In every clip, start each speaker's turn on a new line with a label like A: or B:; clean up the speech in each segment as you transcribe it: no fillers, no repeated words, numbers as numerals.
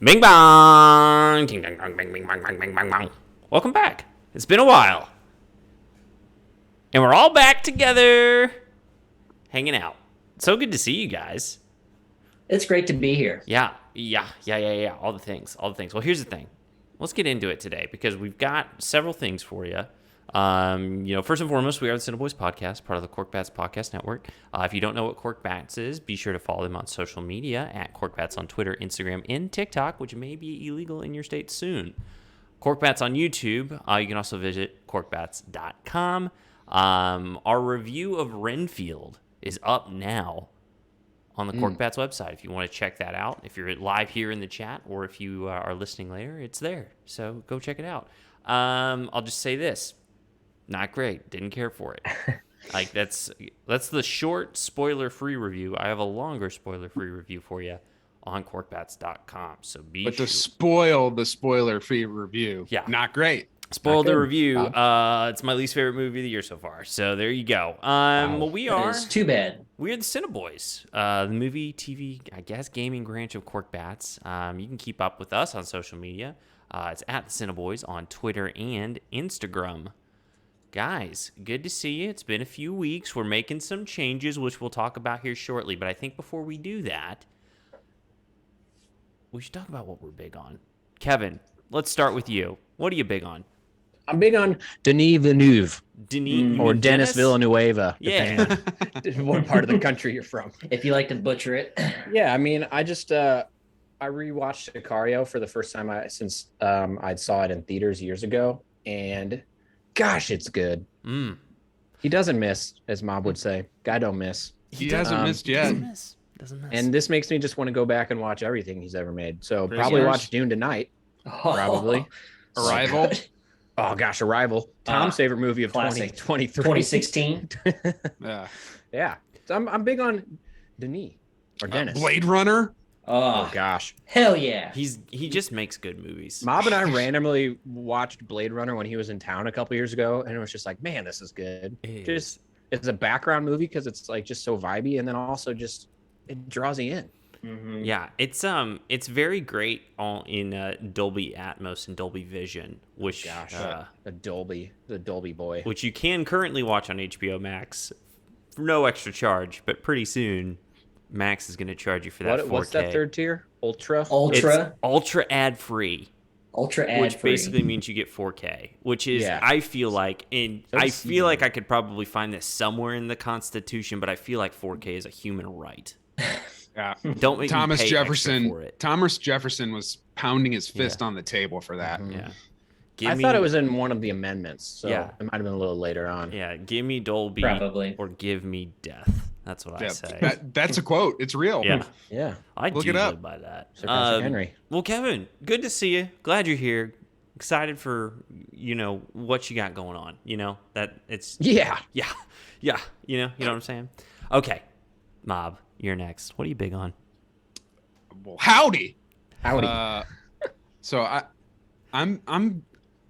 A: Bing bong! Ding dong dong, bing bing bong bong bing bong bong. Welcome back. It's been a while. And we're all back together, hanging out. So good to see you guys.
B: It's great to be here.
A: Yeah. All the things. Well, here's the thing. Let's get into it today because we've got several things for you. First and foremost, we are the CineBoiz podcast, part of the Corkbats podcast network. If you don't know what Corkbats is, be sure to follow them on social media at Corkbats on Twitter, Instagram, and TikTok, which may be illegal in your state soon. Corkbats on YouTube. You can also visit corkbats.com. Our review of Renfield is up now on the Corkbats website. If you want to check that out, if you're live here in the chat or if you are listening later, it's there. So go check it out. I'll just say this. Not great. Didn't care for it. Like that's the short spoiler-free review. I have a longer spoiler-free review for you on corkbats.com. So
C: to spoil the spoiler-free review.
A: Yeah.
C: Not great.
A: Spoil the review. It's my least favorite movie of the year so far. So there you go. Well,
B: It's too bad.
A: We're the CineBoiz, the movie, TV, I guess, gaming branch of Corkbats. You can keep up with us on social media. It's at the CineBoiz on Twitter and Instagram. Guys, good to see you. It's been a few weeks. We're making some changes, which we'll talk about here shortly. But I think before we do that, we should talk about what we're big on. Kevin, let's start with you. What are you big on?
D: I'm big on Denis Villeneuve.
A: Or
D: Dennis Villanueva.
A: Yeah.
D: Depending what part of the country you're from.
B: If you like to butcher it.
D: Yeah, I mean, I rewatched Sicario for the first time since I saw it in theaters years ago, and gosh, it's good. He doesn't miss, as Mob would say. Guy don't miss.
C: He hasn't missed yet.
A: Doesn't miss.
D: And this makes me just want to go back and watch everything he's ever made. So
C: Prisoners.
D: probably watch Dune tonight. Probably.
C: Arrival.
D: Oh gosh, Arrival. Tom's favorite movie of
B: classic.
D: 2023.
B: 2016.
C: Yeah.
D: Yeah. So I'm big on Denis or Dennis.
C: Blade Runner.
D: Oh gosh.
B: Hell yeah.
A: He just makes good movies.
D: Mob and I randomly watched Blade Runner when he was in town a couple years ago, and it was just like, man, this is good. Just it's a background movie because it's like just so vibey, and then also just it draws you in.
B: Mm-hmm.
A: Yeah, it's very great in Dolby Atmos and Dolby Vision, which
D: the Dolby boy,
A: which you can currently watch on HBO Max for no extra charge, but pretty soon Max is going to charge you for that 4K.
D: What's that third tier? Ultra
A: It's ultra ad free.
B: Ultra ad
A: Which
B: free.
A: basically means you get 4K, which is I feel like I could probably find this somewhere in the Constitution, but I feel like 4K is a human right.
C: Yeah.
A: Don't make
C: Thomas
A: me pay
C: Jefferson.
A: for it.
C: Thomas Jefferson was pounding his fist on the table for that.
A: Yeah.
D: I thought it was in one of the amendments, so
A: Yeah.
D: it might have been a little later on.
A: Yeah, give me Dolby
B: Probably.
A: or give me death. That's what I say.
C: That's a quote. It's real.
A: Yeah. I
C: Look
A: do
C: it up.
A: live by that.
D: Sir Patrick Henry.
A: Well, Kevin, good to see you. Glad you're here. Excited for, what you got going on. That it's
D: Yeah.
A: Yeah. You know what I'm saying? Okay. Mob, you're next. What are you big on?
C: Well, howdy.
D: Howdy.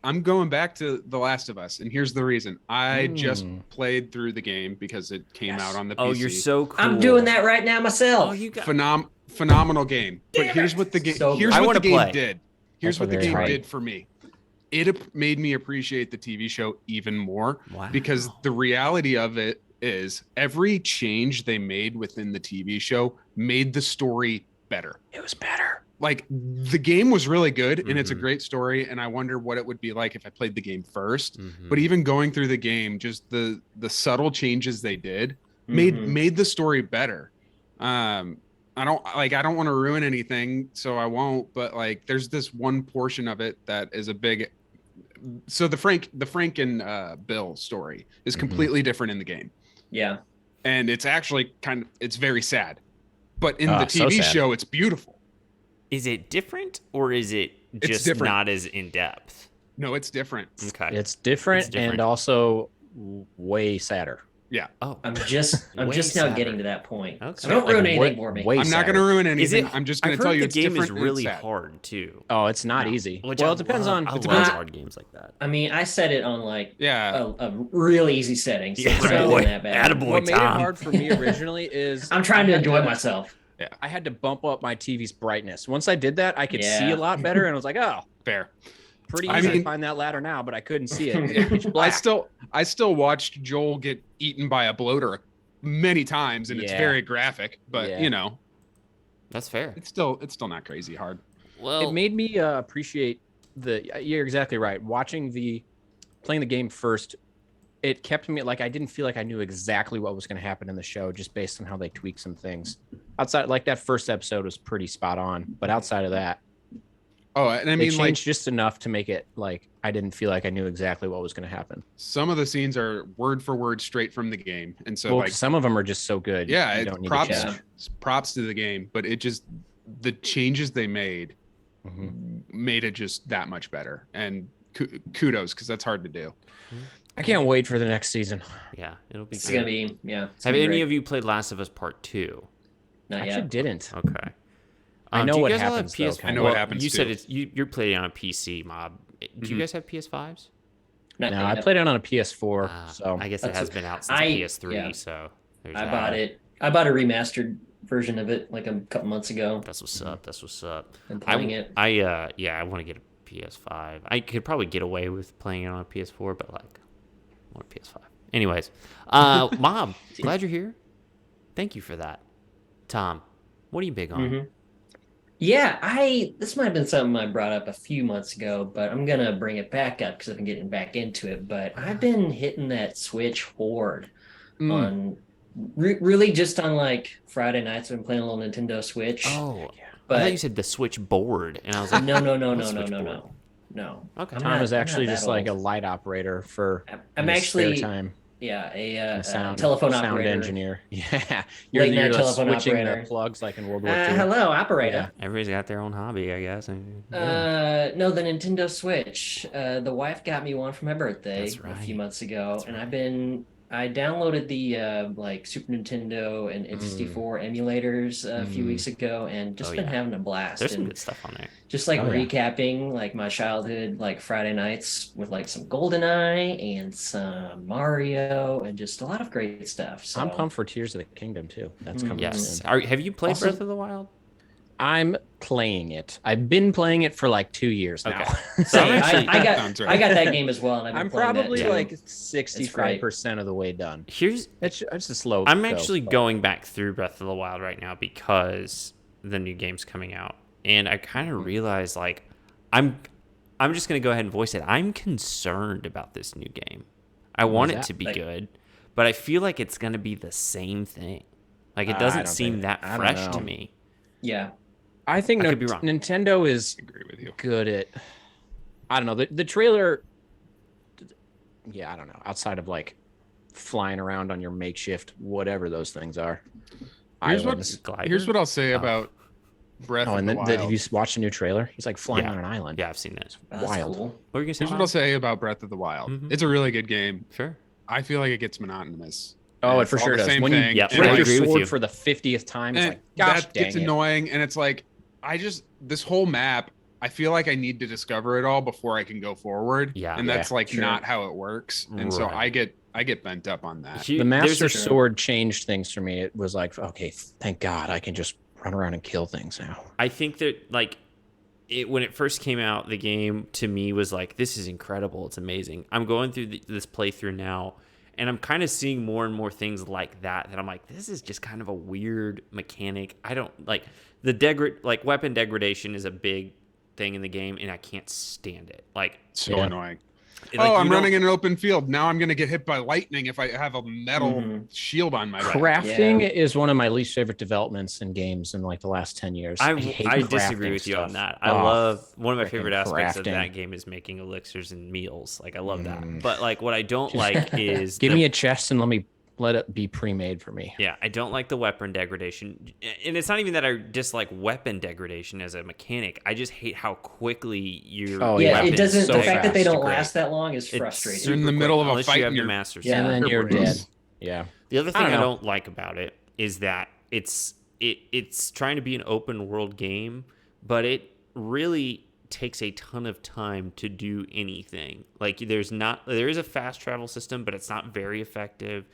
C: I'm going back to The Last of Us, and here's the reason. I just played through the game because it came out on the PC.
A: Oh, you're so cool.
B: I'm doing that right now myself.
A: Oh, you got
C: Phenomenal game. But here's what the game did. Here's what the game did for me. It made me appreciate the TV show even more.
A: Wow.
C: Because the reality of it is every change they made within the TV show made the story better.
D: It was better.
C: Like the game was really good and it's a great story, and I wonder what it would be like if I played the game first. But even going through the game, just the subtle changes they did made the story better. I don't want to ruin anything, so I won't, but like there's this one portion of it that is a big. So the Frank and Bill story is completely different in the game.
B: Yeah.
C: And it's actually it's very sad. But in the TV show, it's beautiful.
A: Is it different or is it just not as in depth?
C: No, it's different.
A: Okay.
D: It's different and also way sadder.
C: Yeah.
A: Oh,
B: I'm just now getting to that point.
A: Okay.
B: So don't ruin anything for me.
C: I'm not going to ruin anything. I'm just going to tell you
A: the game is
C: different
A: really hard too.
D: Oh, it's not easy.
A: Which
D: well, it depends on.
A: I love hard games like that.
B: I mean, I set it on like
C: Yeah.
B: a really easy setting. So
A: Yeah,
B: it's not
A: boy.
B: that bad.
A: Attaboy,
D: What made it
A: Tom.
D: hard for me originally is
B: I'm trying to enjoy myself.
D: I had to bump up my TV's brightness. Once I did that, I could see a lot better, and I was like, oh,
C: Fair.
D: pretty easy to find that ladder now, but I couldn't see it. Pitch
C: I
D: black.
C: still watched Joel get eaten by a bloater many times, and it's very graphic. But
A: that's fair.
C: It's still not crazy hard.
A: Well,
D: It made me appreciate you're exactly right. Playing the game first, it kept me like I didn't feel like I knew exactly what was going to happen in the show just based on how they tweaked some things. Outside, like that first episode was pretty spot on, but outside of that,
C: and I
D: they
C: mean,
D: changed just enough to make it like I didn't feel like I knew exactly what was going to happen.
C: some of the scenes are word for word straight from the game, and so
D: Some of them are just so good.
C: yeah,
D: you
C: it's
D: don't need to
C: props
D: change.
C: props to the game, but the changes they made
D: Mhm.
C: made it just that much better, and kudos, because that's hard to do.
D: I can't wait for the next season.
A: yeah, it'll be
B: It's
A: good.
B: gonna be it's
A: Have
B: gonna be
A: any
B: great.
A: of you played Last of Us Part 2?
B: Not
D: I
B: yet.
D: actually didn't.
A: Okay.
D: I know
A: do you
D: what
A: guys all have
D: happens, though,
A: PS4?
D: kinda.
C: I know what happens,
A: You said
C: too.
A: you're playing on a PC, Mob. Do you guys have PS5s?
B: Not
D: No,
B: yet.
D: I played it on a PS4, so
A: I guess it
B: That's
A: has
B: what-
A: been out since PS3, so there's
B: I
A: that.
B: bought it. I bought a remastered version of it like a couple months ago.
A: That's what's up. That's what's up.
B: I'm playing it.
A: I want to get a PS5. I could probably get away with playing it on a PS4, but like, I want a PS5. Anyways, Mob, glad you're here. Thank you for that. Tom, what are you big on?
B: Mhm. Yeah, this might have been something I brought up a few months ago, but I'm gonna bring it back up because I've been getting back into it. But I've been hitting that Switch horde on really just on like Friday nights. I've been playing a little Nintendo Switch.
A: Oh,
B: but
A: I thought you said the Switch board, and I was like,
B: no.
A: Okay.
D: Tom is actually
B: not
D: just
B: that
D: like a
B: old.
D: light operator for
B: I'm
D: his
B: actually
D: spare time.
B: a
D: Sound
B: telephone
D: sound
B: operator.
D: engineer. Yeah,
B: Late
D: you're
B: night
D: the
B: telephone
D: switching
B: operator.
D: the plugs like in World War II.
B: Hello, operator.
A: Everybody's got their own hobby, I guess.
B: No, the Nintendo Switch. The wife got me one for my birthday
A: That's
B: a few
A: right.
B: months ago,
A: That's
B: and I downloaded the like Super Nintendo and N64 emulators a few weeks ago, and just
A: Oh,
B: been
A: yeah.
B: having a blast.
A: There's some
B: And
A: good stuff on there.
B: just like
D: Oh, yeah.
B: recapping like my childhood, like Friday nights with like some GoldenEye and some Mario, and just a lot of great stuff. So
D: I'm pumped for Tears of the Kingdom too. That's coming
A: Yes.
D: soon.
A: Have you played
B: Also-
A: Breath of the Wild?
D: I'm playing it. I've been playing it for like 2 years now.
A: Okay.
B: Say,
A: I'm actually-
B: I
C: Sounds
B: got
C: right.
B: I got that game as well, and I've been
D: I'm
B: playing
D: probably
B: that too.
D: like 65% of the way done.
A: Here's
D: It's a slow.
A: I'm
D: go,
A: actually
D: but-
A: going back through Breath of the Wild right now because the new game's coming out, and I kind of realized like I'm just gonna go ahead and voice it. I'm concerned about this new game. I want
D: is
A: it
D: that?
A: to be
B: Like-
A: good, but I feel like it's gonna be the same thing. Like it
D: I
A: doesn't
D: don't
A: seem
D: think-
A: that
D: I don't
A: fresh to
D: know.
A: me.
B: Yeah.
D: I think
A: I could be wrong.
D: Nintendo is
C: I agree with you.
D: good at. I don't know the trailer. Yeah, I don't know. Outside of like flying around on your makeshift whatever those things are.
C: Here's
D: islands.
A: Glider?
C: Here's what I'll say about Breath
D: Oh,
C: of
D: and
C: the
D: then
C: Wild.
D: have you watched a new trailer? He's like flying
A: Yeah.
D: on an island.
A: Yeah, I've seen that.
B: Oh, that's
D: Wild.
B: cool.
A: What were you gonna say?
C: Here's what I'll say about Breath of the Wild.
A: Mhm.
C: It's a really good game.
A: Sure.
C: I feel like it gets monotonous.
D: Oh,
C: And
D: it
C: it's
D: for
C: all
D: sure
C: the
D: does.
C: same
D: When you
C: thing.
A: Yep,
C: And
D: break
A: I
D: your
A: agree with
D: sword
A: you.
D: for the 50th time, it's
C: and
D: like, gosh
C: that
D: dang
C: gets
D: it.
C: annoying, and it's like this whole map, I feel like I need to discover it all before I can go forward.
A: Yeah.
C: And that's like
B: sure.
C: not how it works. And so
A: Right.
C: I get bent up on that.
A: He-
D: The
A: there's
D: Master
A: a-
D: Sword changed things for me. It was like, okay, thank God I can just run around and kill things now.
A: I think that like when it first came out, the game to me was like, this is incredible. It's amazing. I'm going through this playthrough now, and I'm kind of seeing more and more things like that. That I'm like, this is just kind of a weird mechanic. I don't like weapon degradation is a big thing in the game, and I can't stand it. Like,
C: So
D: Yeah.
C: annoying.
A: like,
C: I'm
A: you don't-
C: running in an open field. Now I'm going to get hit by lightning if I have a metal
B: Mhm.
C: shield on my back.
D: Crafting
B: Yeah.
D: is one of my least favorite developments in games in like the last 10 years.
A: I
D: hate
A: disagree
D: crafting
A: with you on
D: stuff.
A: that. I
D: Oh,
A: love one of my
D: frickin'
A: favorite aspects of
D: crafting.
A: that game is making elixirs and meals. Like I love that.
D: Mm.
A: But like what I don't like is
D: Give me a chest and let it be pre-made for me.
A: yeah, I don't like the weapon degradation. And it's not even that I dislike weapon degradation as a mechanic. I just hate how quickly your
D: Oh,
B: Yeah,
D: weapons
B: it doesn't.
D: so
B: the fact that they
D: fast.
B: don't
A: Great.
B: last that long is
A: It's
B: frustrating.
C: You're in the
A: super
C: middle
A: quick,
C: of a
A: unless
C: fight
A: you have
C: and
A: your
C: you're-
A: master
B: Yeah.
D: And then
C: Your
D: you're
C: brains.
D: dead. Yeah.
A: The other thing
B: don't
A: I
B: know.
A: don't like about it is that it's trying to be an open world game, but it really takes a ton of time to do anything. Like there is a fast travel system, but it's not very effective.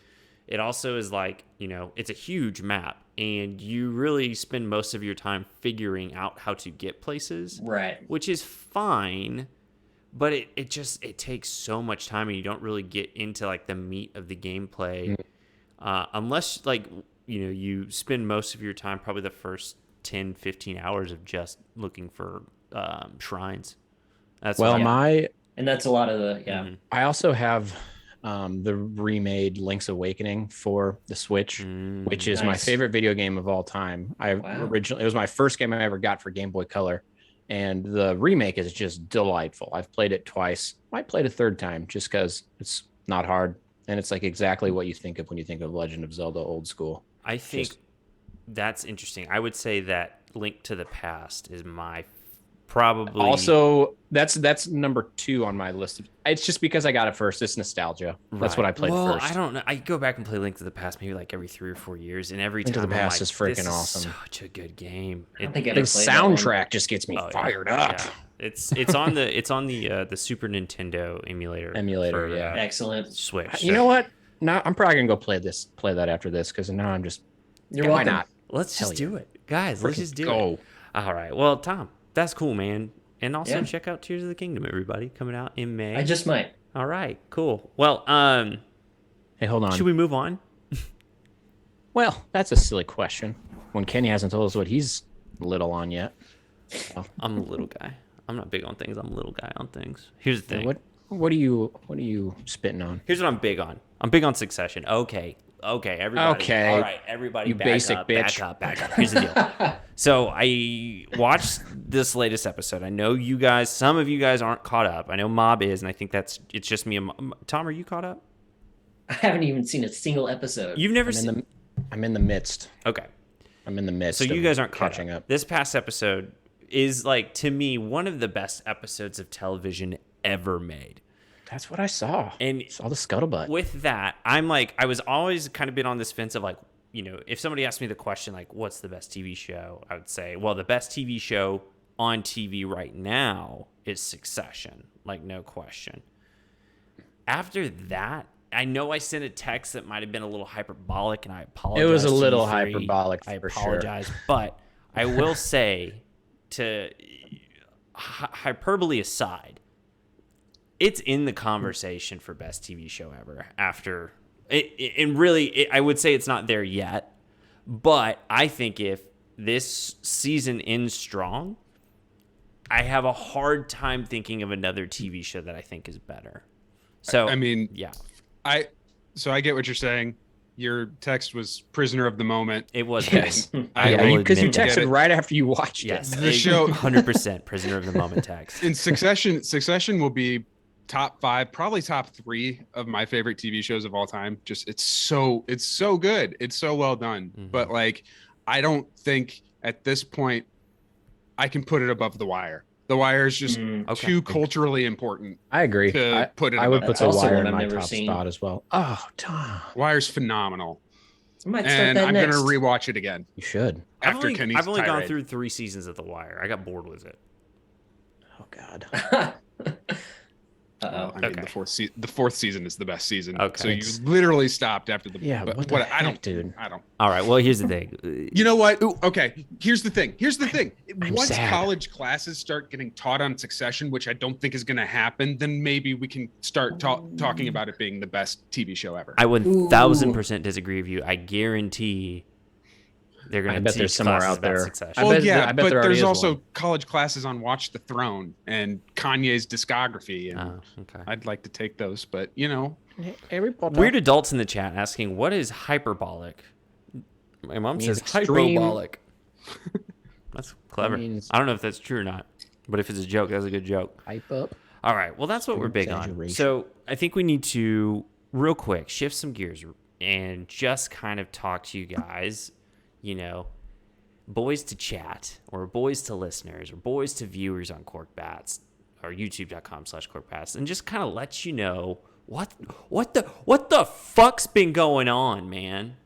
A: It also is like, it's a huge map, and you really spend most of your time figuring out how to get places.
B: Right.
A: Which is fine, but it takes so much time, and you don't really get into like the meat of the gameplay unless like you spend most of your time, probably the first 10, 15 hours, of just looking for shrines. That's
B: and that's a lot of the
A: Mm-hmm.
D: I also have the remade Link's Awakening for the Switch, which is my favorite video game of all time. It was my first game I ever got for Game Boy Color, and the remake is just delightful. I've played it twice. Might play it a third time just because it's not hard, and it's like exactly what you think of when you think of Legend of Zelda old school.
A: I think that's interesting. I would say that Link to the Past is my probably
D: also that's number 2 on my list. It's just because I got it first. It's nostalgia. That's what I played first.
A: I don't know. I go back and play Link to the Past maybe like every 3 or 4 years, and every
D: Link
A: time
D: to the Past
A: I'm like,
D: is freaking
A: this
D: awesome.
A: Is such a good game.
B: I don't think I
D: The
B: ever played that
D: soundtrack just gets me fired up.
A: Yeah. It's on the Super Nintendo emulator.
D: For,
B: Excellent.
A: Switch.
D: You know what? Now I'm probably gonna go play that after this because now I'm just.
B: You're welcome.
D: Why not?
A: Let's just do it, guys. Let's just do
D: go.
A: it. All right. Well, Tom, that's cool, man. And also check out Tears of the Kingdom, everybody, coming out in May.
B: I just might.
A: All right. Cool. Well,
D: hey, hold on.
A: Should we move on?
D: Well, that's a silly question. When Kenny hasn't told us what he's little on yet. So.
A: I'm a little guy. I'm not big on things. I'm a little guy on things. Here's the thing.
D: What are you spitting on?
A: Here's what I'm big on. I'm big on Succession. Okay, everybody.
D: Okay.
A: All right, everybody.
D: You basic bitch.
A: Back up. Here's the deal. So I watched this latest episode. I know you guys. Some of you guys aren't caught up. I know Mob is, and I think it's just me. Tom, are you caught up?
B: I haven't even seen a single episode.
A: You've never seen.
D: I'm in the midst.
A: Okay.
D: I'm in the midst.
A: So you guys aren't
D: catching up.
A: This past episode is like, to me, one of the best episodes of television ever made.
D: That's what I saw.
A: And
D: saw the scuttlebutt.
A: With that, I'm like, I was always kind of been on this fence of like, if somebody asked me the question, like, what's the best TV show? I would say, well, the best TV show on TV right now is Succession. Like, no question. After that, I know I sent a text that might have been a little hyperbolic, and I apologize.
D: It was a little hyperbolic,
A: I
D: for
A: apologize,
D: sure.
A: But I will say, to hyperbole aside, it's in the conversation for best TV show ever. After and really, I would say it's not there yet, but I think if this season ends strong, I have a hard time thinking of another TV show that I think is better. So
C: I mean,
A: yeah,
C: I get what you're saying. Your text was prisoner of the moment.
A: It was.
B: Yes.
D: Because you texted right after you watched
A: yes,
D: it.
C: The show
A: 100% prisoner of the moment text.
C: In Succession will be top 5, probably top 3 of my favorite TV shows of all time. Just it's so good. It's so well done.
A: Mm-hmm.
C: But like, I don't think at this point I can put it above The Wire. The Wire is just too culturally important.
D: I agree.
C: I
D: would put The Wire in my
B: I've never
D: top
B: seen.
D: spot as well. Oh, Tom.
C: Wire's phenomenal.
B: I might start
C: And
B: that
C: I'm
B: next.
C: going to rewatch it again
D: You should.
C: after Kenny's
A: I've only gone
C: tirade.
A: through 3 seasons of The Wire. I got bored with it.
D: Oh, God.
B: Uh-oh.
C: I mean, the fourth season is the best season.
A: Okay.
C: So you literally stopped after the.
D: Yeah,
C: but
D: what the heck, dude?
C: I don't.
A: All right. Well, here's the thing.
C: You know what? Ooh, okay. Here's the thing.
D: I'm
C: Once
D: sad.
C: college classes start getting taught on Succession, which I don't think is going to happen, then maybe we can start talking about it being the best TV show ever.
A: I 1000% disagree with you. I guarantee they're going to
D: bet there's somewhere out there.
A: Succession.
C: Well,
D: bet
C: yeah,
D: there
C: but
D: already
C: there's
D: is
C: also
D: one.
C: college classes on Watch the Throne and Kanye's discography, and
A: Oh, okay.
C: I'd like to take those, but
A: Weird adults in the chat asking, what is hyperbolic? My mom says
D: extreme.
A: hyperbolic. That's clever.
D: means-
A: I don't know if that's true or not, but if it's a joke, that's a good joke.
D: Hype up.
A: All right. Well, that's what we're big on.
D: Exaggeration.
A: So I think we need to, real quick, shift some gears and just kind of talk to you guys, boys to chat, or boys to listeners, or boys to viewers on Corkbats, or youtube.com/Corkbats, and just kind of let you know what the fuck's been going on, man.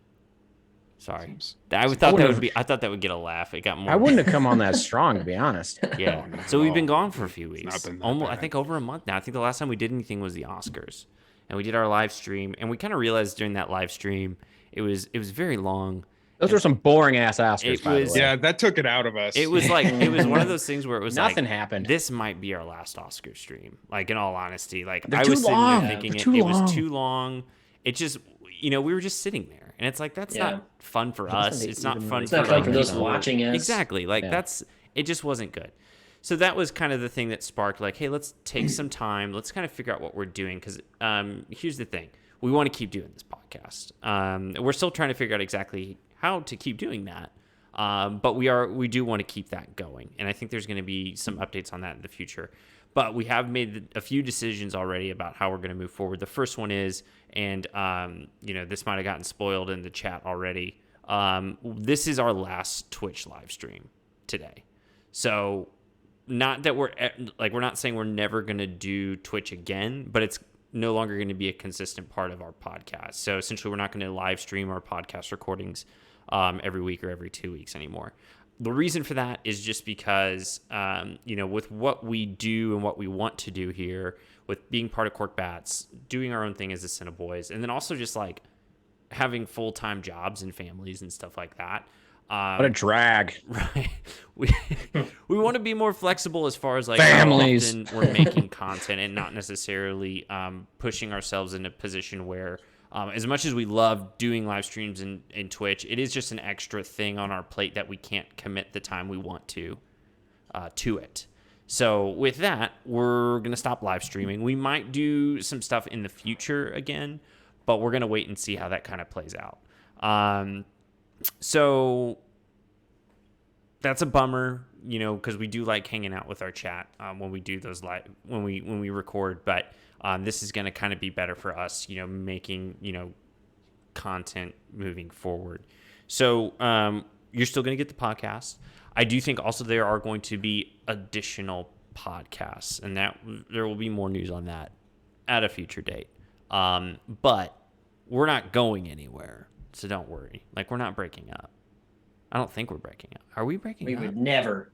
A: Sorry. I thought that would get a laugh. It got more.
D: I wouldn't have come on that strong, to be honest.
A: Yeah. So we've been gone for a few weeks.
C: not been that
A: Almost, I
C: bad.
A: think over a month now. I think the last time we did anything was the Oscars, and we did our live stream, and we kind of realized during that live stream it was very long.
D: Those were some boring ass Oscars, by the way.
C: Yeah, that took it out of us.
A: It was like it was one of those things where it was
D: Nothing
A: like,
D: happened.
A: This might be our last Oscar stream. Like in all honesty, like
D: They're
A: I
D: too
A: was sitting
D: long.
A: there thinking
D: They're
A: it
D: too
A: was
D: long.
A: too long. It just, we were just sitting there, and it's like that's not fun for us.
D: Doesn't
A: It's not
D: even
A: fun.
D: really
B: It's not
A: for
B: fun
A: other
B: for those
A: people.
B: watching us.
A: Exactly. Like it just wasn't good. So that was kind of the thing that sparked like, hey, let's take some time. Let's kind of figure out what we're doing because here's the thing: we want to keep doing this podcast. We're still trying to figure out exactly how to keep doing that. But we do want to keep that going. And I think there's going to be some updates on that in the future. But we have made a few decisions already about how we're going to move forward. The first one is, and this might have gotten spoiled in the chat already. This is our last Twitch live stream today. So not that we're not saying we're never going to do Twitch again, but it's no longer going to be a consistent part of our podcast. So essentially we're not going to live stream our podcast recordings every week or every 2 weeks anymore. The reason for that is just because, with what we do and what we want to do here, with being part of Cork Bats, doing our own thing as the CineBoiz, and then also just like having full-time jobs and families and stuff like that.
D: What a drag.
A: Right. We want to be more flexible as far as like
D: families.
A: how often we're making content and not necessarily pushing ourselves in a position where as much as we love doing live streams in Twitch, it is just an extra thing on our plate that we can't commit the time we want to it. So with that, we're going to stop live streaming. We might do some stuff in the future again, but we're going to wait and see how that kind of plays out. So that's a bummer, because we do like hanging out with our chat when we do those live, when we record, but this is going to kind of be better for us, making, content moving forward. So you're still going to get the podcast. I do think also there are going to be additional podcasts, and that there will be more news on that at a future date. But we're not going anywhere, so don't worry. Like, we're not breaking up. I don't think we're breaking up. Are we breaking up?
B: We would never.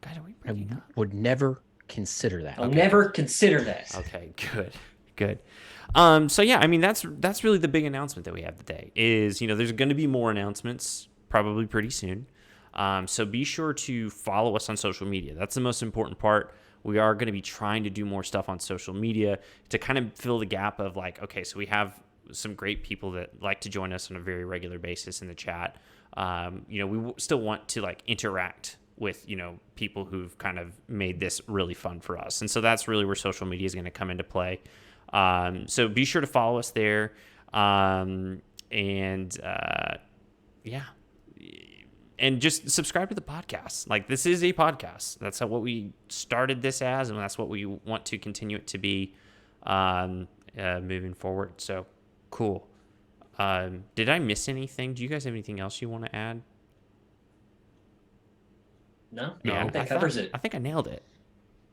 A: God, are we breaking up?
D: Would never consider that.
B: I'll never consider that.
A: Okay, good. So yeah, I mean that's really the big announcement that we have today. Is there's going to be more announcements probably pretty soon. So be sure to follow us on social media. That's the most important part. We are going to be trying to do more stuff on social media to kind of fill the gap of like, okay, so we have some great people that like to join us on a very regular basis in the chat. We still want to like interact with, people who've kind of made this really fun for us. And so that's really where social media is going to come into play. So be sure to follow us there. And just subscribe to the podcast. Like, this is a podcast. That's what we started this as, and that's what we want to continue it to be moving forward. So, cool. Did I miss anything? Do you guys have anything else you want to add?
B: No,
A: Yeah,
B: that covers it.
A: I think I nailed it.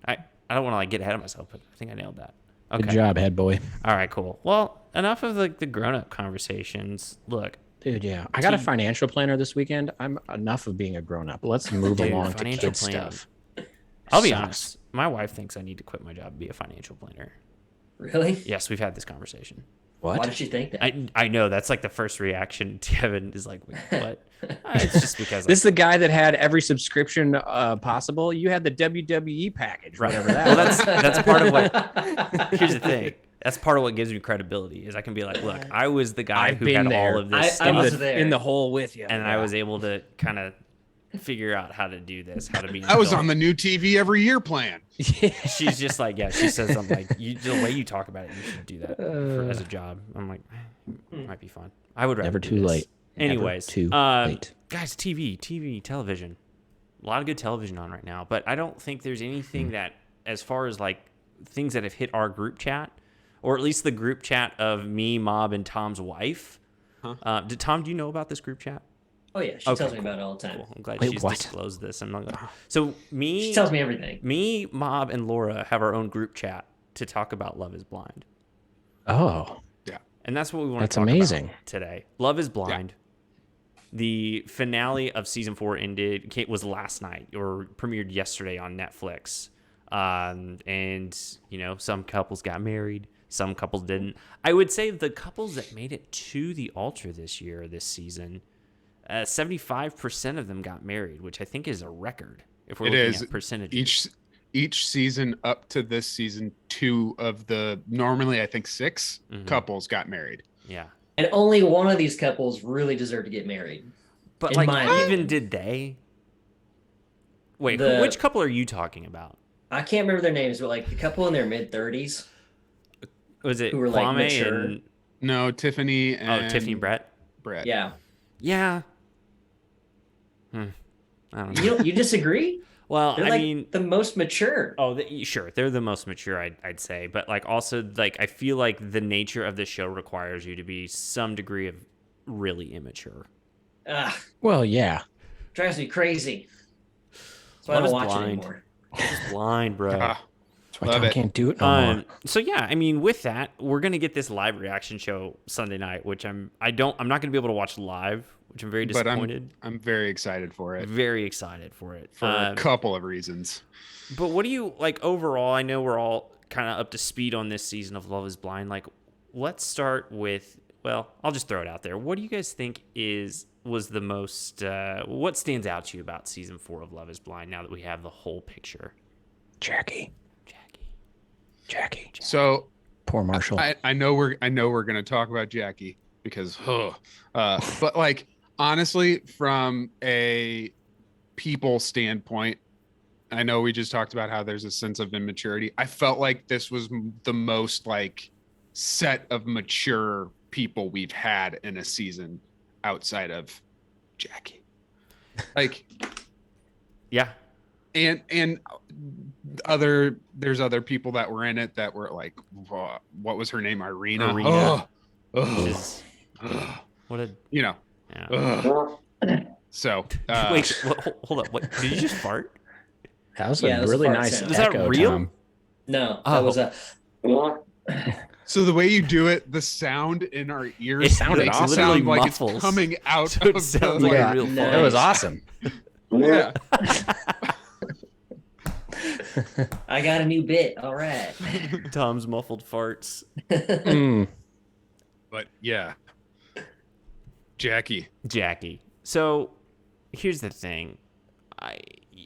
A: I don't want to like get ahead of myself, but I think I nailed that. Okay.
D: Good job, head boy.
A: All right, cool. Well, enough of like the grown-up conversations. Look,
D: Dude, yeah. I got a financial planner this weekend. I'm enough of being a grown-up. Let's move along to
A: financial
D: kid
A: planning.
D: stuff.
A: I'll be
D: Sucks.
A: honest. My wife thinks I need to quit my job and be a financial planner.
B: Really?
A: Yes, we've had this conversation.
D: What?
B: Why did she think that?
A: I know that's like the first reaction. Kevin is like, "Wait, what?" It's just because
D: This is the guy that had every subscription possible. You had the WWE package,
A: Right.
D: whatever that.
A: Well,
D: was.
A: that's part of what. Here's the thing. That's part of what gives me credibility is I can be like, look, I was the guy
D: I've
A: who
D: been
A: had
D: there.
A: all of this
B: I
A: stuff,
B: was there.
D: in the hole with you,
A: and I was able to kind of figure out how to do this, how to be. An
C: I was
A: adult.
C: on the new TV every year plan.
A: She's just like, yeah. She says, I'm like, the way you talk about it, you should do that as a job. I'm like, it might be fun. I would rather
D: Never
A: do
D: too
A: this.
D: late. Never
A: Anyways,
D: too late.
A: guys, TV, television. A lot of good television on right now, but I don't think there's anything that, as far as like things that have hit our group chat, or at least the group chat of me, Mob, and Tom's wife.
C: Huh?
A: Tom, do you know about this group chat?
B: Oh yeah, she tells me about it all the time.
A: Cool. I'm glad
D: Wait,
A: she's
D: what?
A: disclosed this. I'm not gonna... So
B: She tells me everything.
A: me, Mob, and Laura have our own group chat to talk about Love is Blind.
D: Oh,
A: And that's what we want
D: That's
A: to talk
D: amazing.
A: about today. Love is Blind. The finale of season 4 was last night or premiered yesterday on Netflix. And, some couples got married. Some couples didn't. I would say the couples that made it to the altar this season, 75% of them got married, which I think is a record if we're
C: It
A: looking
C: is.
A: at percentages.
C: Each season up to this season, 2 of the normally I think 6 couples got married.
A: Yeah.
B: And only one of these couples really deserve to get married.
A: But
B: in
A: like,
B: my
A: even
B: opinion.
A: did they? Wait, which couple are you talking about?
B: I can't remember their names, but like the couple in their mid-30s.
A: Was it
B: who were, like,
A: Kwame
B: mature?
A: and
C: No, Tiffany and
A: Tiffany and Brett?
C: Brett.
B: Yeah.
A: Yeah. I don't know.
B: You disagree?
A: Well,
B: They're
A: I
B: like
A: mean,
B: the most mature.
A: sure, they're the most mature, I'd say, but like also like I feel like the nature of the show requires you to be some degree of really immature.
D: Well, yeah.
B: Drives me crazy. That's why I
A: Love
B: don't
A: is
B: watch
A: blind.
B: it anymore.
A: Just blind, bro.
C: Ah,
D: That's why
C: Love
D: Tom
C: it.
D: can't do it no more.
A: So yeah, I mean, with that, we're gonna get this live reaction show Sunday night, which I'm not gonna be able to watch live, which I'm very
C: but
A: disappointed.
C: I'm very excited for it
A: Very excited for it
C: for a couple of reasons.
A: But what do you like overall? I know we're all kind of up to speed on this season of Love Is Blind. Like, let's start with. Well, I'll just throw it out there. What do you guys think was the most? What stands out to you about season 4 of Love Is Blind? Now that we have the whole picture.
D: Jackie.
C: So
D: Poor Marshall.
C: I know we're gonna talk about Jackie because but like honestly, from a people standpoint, I know we just talked about how there's a sense of immaturity. I felt like this was the most like set of mature people we've had in a season outside of Jackie. Like,
A: Yeah.
C: and there's other people that were in it that were like, what was her name? Irina.
A: Irina.
C: Oh,
A: Is- what a
C: you know.
A: yeah.
C: So
A: Wait, hold up. What did you just fart?
D: That was
B: Yeah,
D: a
B: that was a
D: really
B: fart
D: nice
B: sound.
A: Is that
D: echo,
A: real?
D: Tom.
B: No,
A: Oh.
B: that was a.
C: so the way you do it, the sound in our ears
D: It sounded
C: makes
D: awesome.
C: it sound
A: Literally
C: like
A: muffles.
C: it's coming out
A: So it
C: of
A: sounds
C: the,
A: like
D: Yeah.
A: a real
B: Nice.
D: That was
A: fart.
D: awesome.
C: yeah.
B: I got a new bit. All right.
A: Tom's muffled farts.
D: Mm.
C: But yeah. Jackie.
A: So here's the thing.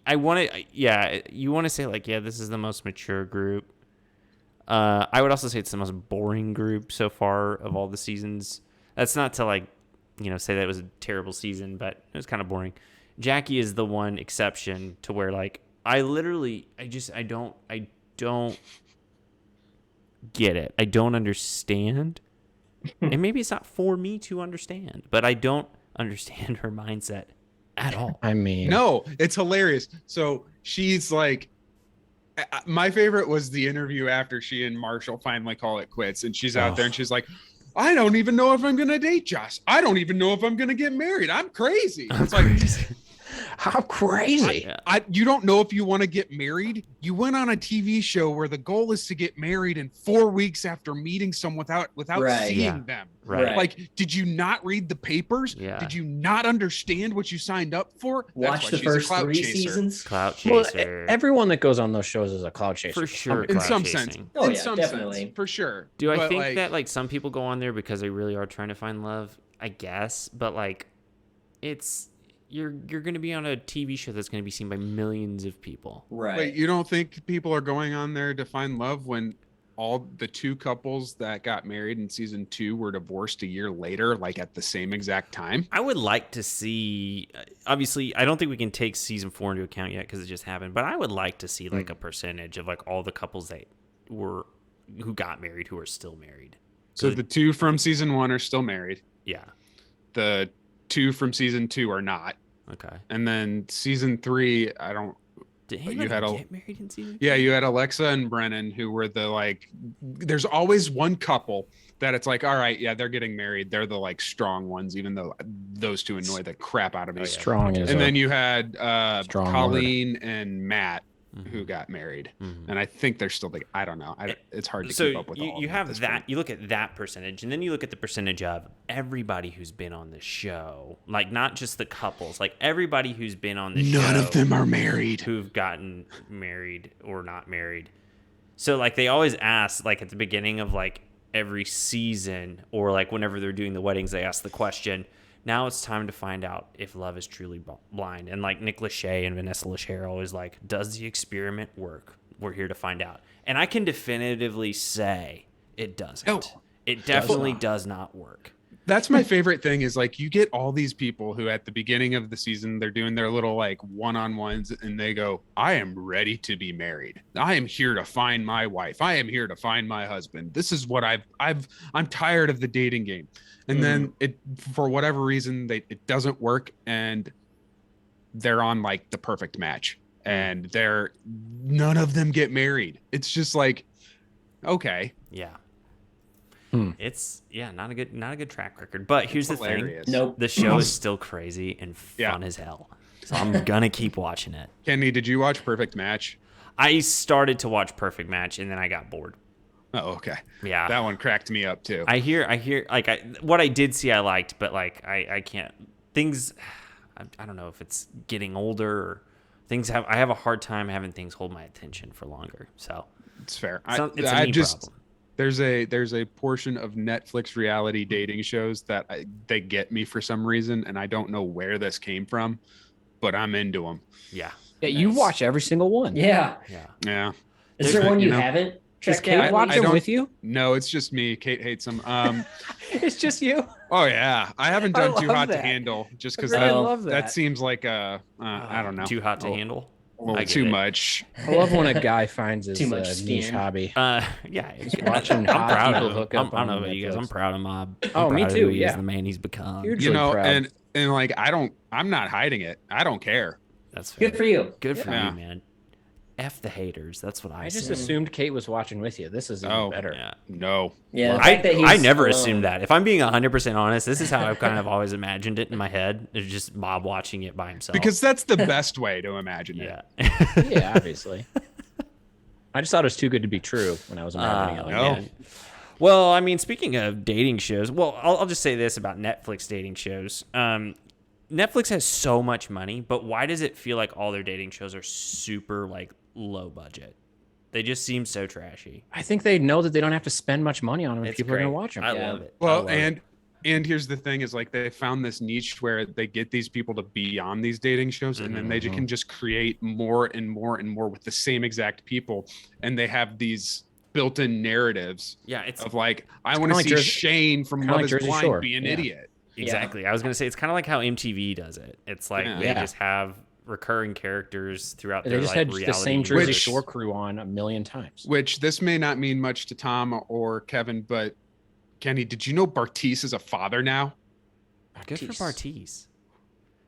A: I want to, yeah, you want to say like, yeah, this is the most mature group. I would also say it's the most boring group so far of all the seasons. That's not to like, say that it was a terrible season, but it was kind of boring. Jackie is the one exception to where like, I don't get it. I don't understand. And maybe it's not for me to understand, but I don't understand her mindset at all.
D: I mean,
C: No, it's hilarious. So she's like, my favorite was the interview after she and Marshall finally call it quits. And she's out there and she's like, I don't even know if I'm going to date Josh. I don't even know if I'm going to get married. I'm crazy. It's like,
D: how crazy.
C: you don't know if you want to get married. You went on a TV show where the goal is to get married in 4 weeks after meeting someone without
B: Right.
C: seeing
A: Yeah.
C: them.
A: Right.
C: Like, did you not read the papers?
A: Yeah.
C: Did you not understand what you signed up for? That's
B: Watch
C: why
B: the
C: she's a
B: first
C: clout
B: 3
C: chaser.
B: seasons.
A: Clout
D: Well,
A: chaser.
D: everyone that goes on those shows is a cloud chaser.
A: For sure.
C: In
A: clout
C: some
A: chasing.
C: sense.
B: Oh,
C: in
B: yeah,
C: some
B: definitely.
C: sense, for sure.
A: Do I
C: But,
A: think that like some people go on there because they really are trying to find love? I guess, but like it's you're going to be on a TV show that's going to be seen by millions of people.
B: Right.
C: Wait, you don't think people are going on there to find love when all the 2 couples that got married in season 2 were divorced a year later, like at the same exact time?
A: I would like to see. Obviously, I don't think we can take season 4 into account yet because it just happened. But I would like to see like a percentage of like all the couples that who got married who are still married.
C: So the 2 from season 1 are still married.
A: Yeah.
C: The 2 from season 2 are not.
A: Okay.
C: And then season 3, I don't.
A: Did
C: you
A: anybody
C: had a-
A: get married in season?
C: Yeah, you had Alexa and Brennan, who were the like. There's always one couple that it's like, all right, yeah, they're getting married. They're the like strong ones, even though those 2 annoy the crap out of me.
D: Strong is
C: And
D: a-
C: then you had
D: strong
C: Colleen and Matt,
A: Mm-hmm.
C: who got married,
A: Mhm.
C: and I think they're still. I don't know. It's hard to
A: So
C: keep up with. all
A: you
C: of them at
A: have
C: this
A: that.
C: point.
A: You look at that percentage, and then you look at the percentage of everybody who's been on the show, like not just the couples, like everybody who's been on the show.
C: None of them are married.
A: Who've gotten married or not married. So like they always ask, like at the beginning of like every season, or like whenever they're doing the weddings, they ask the question, Now it's time to find out if love is truly blind. And like Nick Lachey and Vanessa Lachey are always like, does the experiment work? We're here to find out. And I can definitively say it doesn't.
C: No,
A: it definitely does not work.
C: That's my favorite thing is like you get all these people who at the beginning of the season, they're doing their little like one-on-ones and they go, I am ready to be married. I am here to find my wife. I am here to find my husband. This is what I'm tired of the dating game. And then it, for whatever reason, it doesn't work. And they're on like the perfect match and none of them get married. It's just like, okay.
A: Yeah. It's not a good track record. But here's the thing.
B: Nope.
A: The show is still crazy and fun as hell. So I'm gonna keep watching it.
C: Kenny, did you watch Perfect Match?
A: I started to watch Perfect Match and then I got bored.
C: Oh, okay.
A: Yeah.
C: That one cracked me up too.
A: I hear like what I did see I liked, but like I can't things I don't know if it's getting older or I have a hard time having things hold my attention for longer. So
C: it's fair.
A: It's a me problem.
C: There's a portion of Netflix reality dating shows that they get me for some reason, and I don't know where this came from, but I'm into them.
A: Yeah.
D: Yeah, you watch every single one.
B: Yeah.
C: Yeah.
B: Is there one you haven't
D: Does
B: checked
D: Kate
B: out?
D: watch them with you?
C: No, it's just me. Kate hates them.
D: It's just you.
C: Oh yeah, I haven't done Too
D: love
C: Hot to
D: that.
C: Handle just because
D: I love that.
C: that seems like I don't know,
A: Too hot to handle.
C: too much.
D: I love when a guy finds his
B: Too much
D: niche
B: skin.
D: hobby.
A: Yeah,
D: Watching
A: I'm
D: hot
A: proud
D: people
A: of him.
D: hook up
A: I don't know
D: on
A: about you guys.
D: Netflix.
A: I'm proud of Mob.
D: Oh, me too,
A: He's
D: yeah.
A: the man he's become.
D: Hugely
C: You know,
D: proud.
C: and like I'm not hiding it. I don't care.
A: That's fair.
B: Good for you.
A: Good for
C: Yeah.
A: you, man. F the haters. That's what I
D: I just
A: say.
D: assumed Kate was watching with you. This is even better.
A: Yeah.
C: No.
B: Yeah. The fact that
A: I
B: he's
A: never
B: alone.
A: assumed that. If I'm being 100% honest, this is how I've kind of always imagined it in my head. It's just Bob watching it by himself.
C: Because that's the best way to imagine it.
A: yeah.
D: Yeah, obviously. I just thought it was too good to be true when I was imagining it. Like
C: no.
D: that.
A: Well, I mean, speaking of dating shows, I'll just say this about Netflix dating shows. Netflix has so much money, but why does it feel like all their dating shows are super like low budget? They just seem so trashy.
D: I think they know that they don't have to spend much money on them if
A: It's
D: people are
A: great.
D: going to watch them.
A: I love it.
C: Well,
A: I love it.
C: and here's the thing is like they found this niche where they get these people to be on these dating shows and then they can just create more and more and more with the same exact people, and they have these built-in narratives
A: Yeah, it's
C: of like I want to
D: like
C: see
D: Jersey-
C: Shane from
D: kinda
C: Love
D: like
C: Is
D: Jersey
C: Blind
D: Shore.
C: be an
D: Yeah.
C: idiot.
A: exactly. I was gonna say it's kind of like how MTV does it. It's like they
D: Yeah.
A: just have recurring characters throughout
D: They
A: their
D: just
A: like
D: had
A: reality
D: the same Jersey
A: universe.
D: Shore crew on a million times.
C: Which this may not mean much to Tom or Kevin, but Kenny, did you know Bartiz is a father now?
A: Good for
D: Bartiz.
A: Bartiz.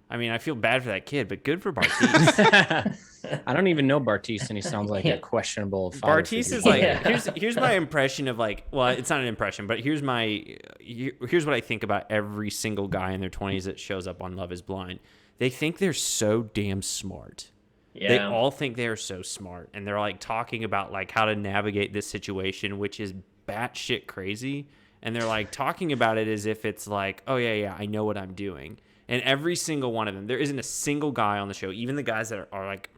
A: I mean, I feel bad for that kid, but good for Bartiz.
D: I don't even know Bartiz, and he sounds like a questionable father
A: Bartiz
D: figure.
A: is like
B: Yeah.
A: here's my impression of like, well, it's not an impression, but here's what I think about every single guy in their 20s that shows up on Love Is Blind. They think they're so damn smart.
B: Yeah.
A: They all think they are so smart, and they're like talking about like how to navigate this situation, which is batshit crazy. And they're like talking about it as if it's like, oh yeah, I know what I'm doing. And every single one of them, there isn't a single guy on the show, even the guys that are like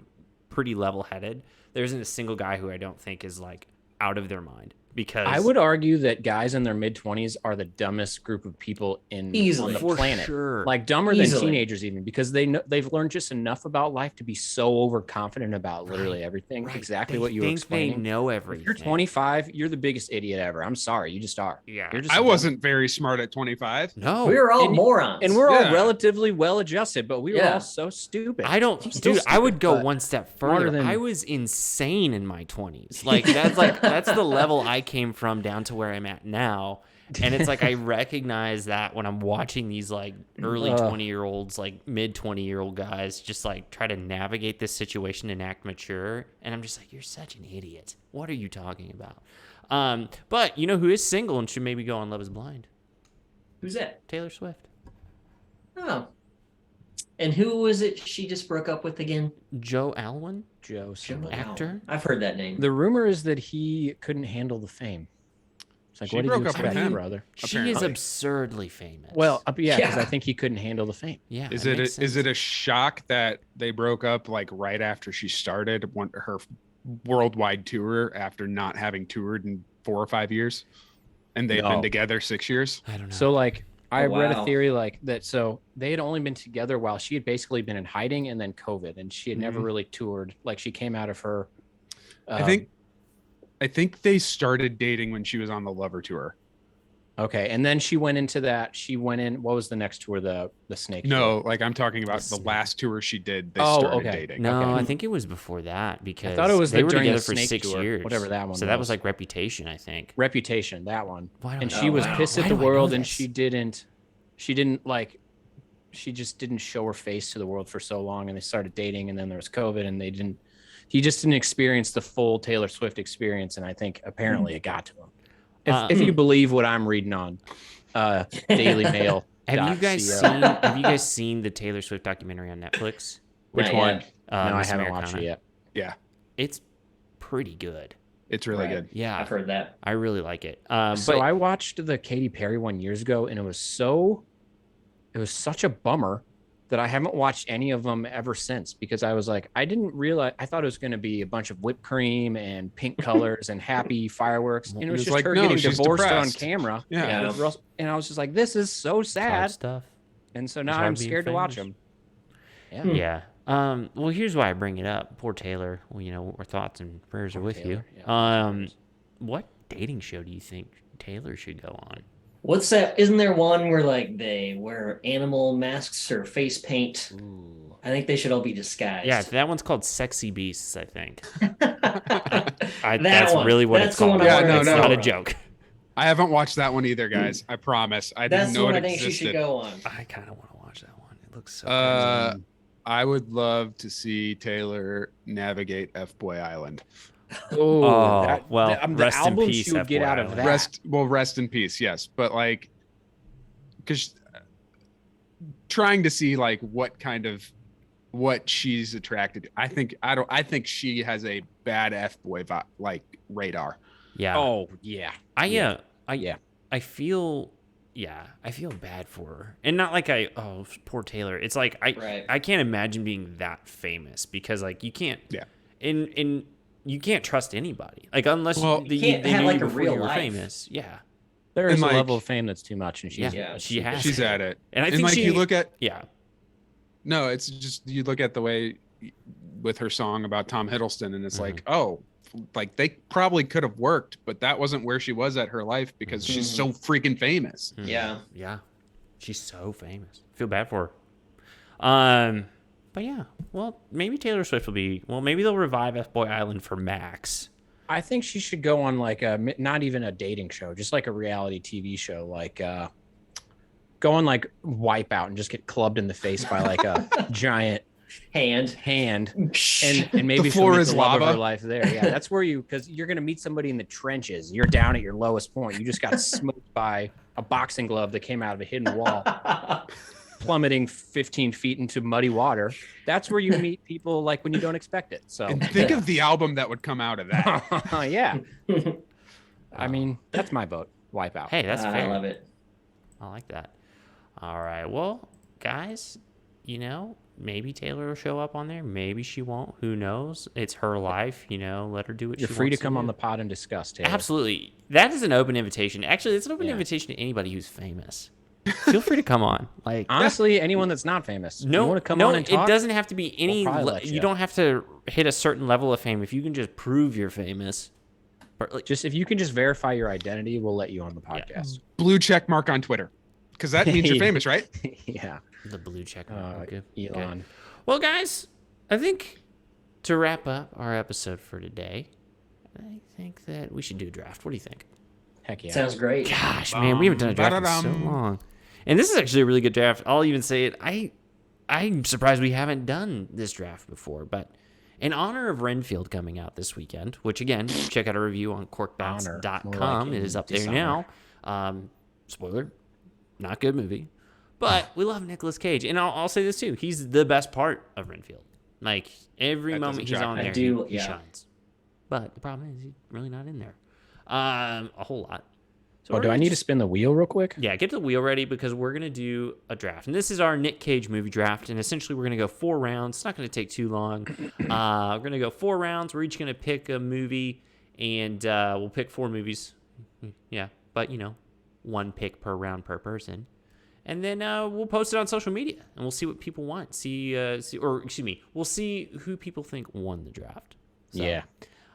A: pretty level-headed, there isn't a single guy who I don't think is like out of their mind. Because
D: I would argue that guys in their mid-20s are the dumbest group of people
B: Easily.
D: on the
A: For
D: planet.
A: sure.
D: Like dumber
B: Easily.
D: than teenagers even, because they've learned just enough about life to be so overconfident about literally everything.
A: Right.
D: Exactly
A: They
D: what you were
A: think
D: explaining.
A: They know
D: If
A: everything.
D: you're 25, you're the biggest idiot ever. I'm sorry, you just are.
A: Yeah.
D: You're just
C: I wasn't very smart at 25.
A: No.
B: We were all
D: And-
B: morons.
D: And we're
C: Yeah.
D: all relatively well adjusted, but we were
B: Yeah.
D: all so stupid.
A: I don't,
D: I'm still
A: dude. I would
D: stupid,
A: go
D: but
A: one step
D: smarter
A: further.
D: than-
A: I was insane in my 20s. Like that's the level I came from down to where I'm at now. And it's like I recognize that when I'm watching these like early 20-year-olds, like mid 20-year-old guys, just like try to navigate this situation and act mature. And I'm just like, you're such an idiot. What are you talking about? But you know who is single and should maybe go on Love Is Blind?
B: Who's that?
A: Taylor Swift.
B: Oh. And who was it she just broke up with again?
A: Joe Alwyn.
D: Joe.
B: Joe
D: somebody.
A: Actor?
B: Allen. I've heard that name.
D: The rumor is that he couldn't handle the fame. It's like,
C: She
D: what did
C: broke
D: you
C: up with
D: expect,
C: him.
D: brother?
A: She is
C: Apparently.
A: absurdly famous.
D: Well, yeah, because
B: Yeah.
D: I think he couldn't handle the fame.
A: yeah.
C: Is
A: that
C: it
A: makes sense.
C: is it a shock that they broke up like right after she started her worldwide tour after not having toured in 4 or 5 years, and they've
D: No.
C: been together 6 years?
A: I don't know.
D: So, like, I read a
B: wow.
D: theory like that. So they had only been together while she had basically been in hiding, and then COVID, and she had never really toured. Like she came out of her.
C: I think they started dating when she was on the Lover tour.
D: Okay, and then she went into that. She went in. What was the next tour? The Snake.
C: No,
D: tour?
C: like I'm talking about the last tour she did. They
D: Oh,
C: started
D: okay.
C: dating.
A: No,
D: Okay.
A: I think it was before that because
D: thought it was
A: they were
D: during the
A: together for
D: Snake
A: 6
D: tour,
A: years.
D: whatever that one
A: So that was
D: was.
A: like Reputation, I think.
D: Reputation, that one.
A: Why
D: And
A: don't
D: she
A: I-
D: was
B: wow.
D: pissed
A: Why
D: at the
A: do I know
D: world, and
A: this?
D: she just didn't show her face to the world for so long, and they started dating, and then there was COVID, and he just didn't experience the full Taylor Swift experience, and I think apparently it got to him. If you believe what I'm reading on Daily Mail.
A: Have you guys seen the Taylor Swift documentary on Netflix?
D: Which
B: Not
D: one?
B: yet.
D: No, I
A: Miss
D: haven't
A: Americana?
D: watched it yet.
C: Yeah,
A: It's pretty good.
C: it's really
B: Right.
C: good.
A: Yeah,
B: I've heard that.
A: I really like it.
D: So
A: but
D: I watched the Katy Perry one years ago, and it was such a bummer that I haven't watched any of them ever since, because I was like, I didn't realize, I thought it was going to be a bunch of whipped cream and pink colors and happy fireworks. And it was
C: It's
D: just
C: like,
D: her
C: no,
D: getting
C: she's
D: divorced
C: depressed.
D: on camera.
C: Yeah.
B: Yeah.
D: And I was just like, this is so
A: it's hard
D: sad.
A: stuff.
D: And so now
A: hard
D: I'm
A: being
D: scared to watch
A: famous.
D: them. Yeah.
A: Yeah. Well, here's why I bring it up. Poor Taylor. Well, our thoughts and prayers are with
D: Taylor.
A: you.
D: Yeah,
A: What dating show do you think Taylor should go on?
B: What's that? Isn't there one where like they wear animal masks or face paint?
D: Ooh.
B: I think they should all be disguised.
A: Yeah, that one's called Sexy Beasts, I think.
B: That
A: That's
B: one.
A: really what
B: That's
A: it's
B: the one
A: called.
B: I
C: wanted
A: It's
C: to
A: not
C: know.
A: a joke.
C: I haven't watched that one either, guys. I promise. I
B: That's
C: didn't
B: the
C: know
B: one
C: it
B: I think she
C: existed.
B: should go on.
A: I kind of want to watch that one. It looks so
C: I would love to see Taylor navigate F Boy Island.
A: Oh, well,
D: the
A: rest in
D: album
A: peace,
D: she would get
A: FYI.
D: out of that.
C: Rest in peace. Yes, but like, because trying to see like what she's attracted to. I think she has a bad F Boy like radar.
A: Yeah.
D: Oh, yeah.
A: I feel bad for her. And not like poor Taylor. It's like
B: Right.
A: I can't imagine being that famous because like you can't
C: Yeah.
A: and you can't trust anybody. Like unless
C: Well,
B: You can't
A: they
B: have,
A: knew
B: like,
A: you
B: a
A: before
B: real
A: you were
B: life.
A: famous. Yeah.
D: There is
C: And,
D: a
C: like-
D: level of fame that's too much, and she's
A: Yeah.
B: Yeah.
A: She has
C: She's
A: it.
C: at it.
A: And I
C: And
A: think
C: like you look at
A: yeah.
C: no, it's just you look at the way with her song about Tom Hiddleston, and it's like, oh, like they probably could have worked, but that wasn't where she was at her life because she's so freaking famous.
B: Yeah.
A: Yeah. She's so famous. I feel bad for her. But yeah. Well, maybe Taylor Swift will be maybe they'll revive F Boy Island for Max.
D: I think she should go on like not even a dating show, just like a reality TV show, like go on like Wipeout and just get clubbed in the face by like a giant
B: Hand.
D: hand, and maybe
C: The
D: she'll
C: floor
D: meet
C: is
D: the love of
C: lava.
D: her life there. Yeah, that's where because you're gonna meet somebody in the trenches. You're down at your lowest point. You just got smoked by a boxing glove that came out of a hidden wall, plummeting 15 feet into muddy water. That's where you meet people like when you don't expect it. So
C: And think of the album that would come out of that.
D: yeah. I mean, that's my vote. Wipeout.
A: Hey, that's fair.
B: I love it.
A: I like that. All right. Well, guys, maybe Taylor will show up on there. Maybe she won't. Who knows? It's her life. Let her do what
D: You're
A: she
D: free to
A: wants
D: come on
A: do.
D: the pod and discuss, Taylor.
A: Absolutely. That is an open invitation. Actually, it's an open
D: Yeah.
A: invitation to anybody who's famous. Feel free to come on. Like
D: Honestly, anyone that's not famous.
A: no,
D: you want to come
A: no,
D: on and talk?
A: it doesn't have to be any.
D: We'll probably let
A: You
D: you.
A: don't have to hit a certain level of fame. If you can just prove you're famous. But, like,
D: Just if you can just verify your identity, we'll let you on the podcast.
C: Blue check mark on Twitter, because that means you're famous, right?
D: Yeah.
A: the blue check mark. Okay.
D: Elon.
A: Okay. Well, guys, I think to wrap up our episode for today, I think that we should do a draft. What do you think?
D: Heck yeah.
B: Sounds great.
A: Gosh, man, we haven't done a draft in so
C: Ba-da-dum.
A: long. And this is actually a really good draft. I'll even say it. I'm surprised we haven't done this draft before, but in honor of Renfield coming out this weekend, which again, check out our review on corkbats.com.
D: More like
A: It is up there
D: dishonor.
A: now. Spoiler, not good movie. But we love Nicolas Cage. And I'll say this too. He's the best part of Renfield. Like every
C: That
A: moment
C: doesn't
A: he's
C: shock
A: on
C: me.
A: there,
B: I do,
A: he
B: yeah.
A: shines. But the problem is he's really not in there. A whole lot. So
D: Oh,
A: we're
D: do I
A: gonna
D: need to
A: just-
D: spin the wheel real quick?
A: Yeah, get the wheel ready because we're going to do a draft. And this is our Nick Cage movie draft. And essentially, we're going to go 4 rounds. It's not going to take too long. We're going to go 4 rounds. We're each going to pick a movie, and we'll pick 4 movies. Yeah, but, 1 pick per round per person. and then we'll post it on social media, and we'll see what people want. We'll see who people think won the draft. So,
D: Yeah.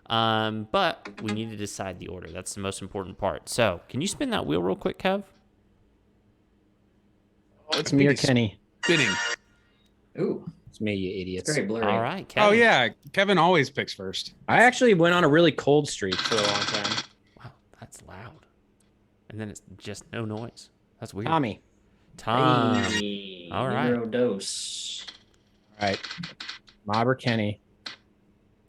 A: but we need to decide the order. That's the most important part. So, can you spin that wheel real quick, Kev?
D: It's me or Kenny.
C: Spinning.
B: Ooh,
D: It's me, you idiots.
B: it's very blurry.
A: All right, Kevin.
C: Oh yeah, Kevin always picks first.
D: I actually went on a really cold streak for a long time.
A: Wow, that's loud. And then it's just no noise. That's weird.
D: Tommy.
A: Tom.
B: Hey,
A: All right.
B: numero dos.
D: All right. Mob or Kenny?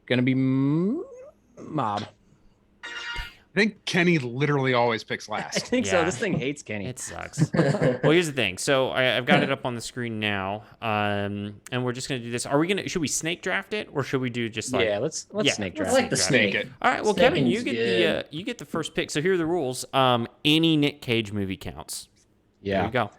D: Gonna be Mob.
C: I think Kenny literally always picks
D: I
C: last.
D: think
A: Yeah.
D: so. This thing hates Kenny.
A: It sucks. Well, here's the thing. So I've got it up on the screen now, and we're just gonna do this. Should we snake draft it, or should we do just like?
D: yeah, let's
A: Yeah,
D: snake
B: I
D: draft.
B: like the
C: Snake
B: snake.
C: it.
A: All right. Well, Kevin, you
B: Snaking's
A: get
B: good.
A: you get the first pick. So here are the rules. Any Nick Cage movie counts. There
D: Yeah.
A: you go.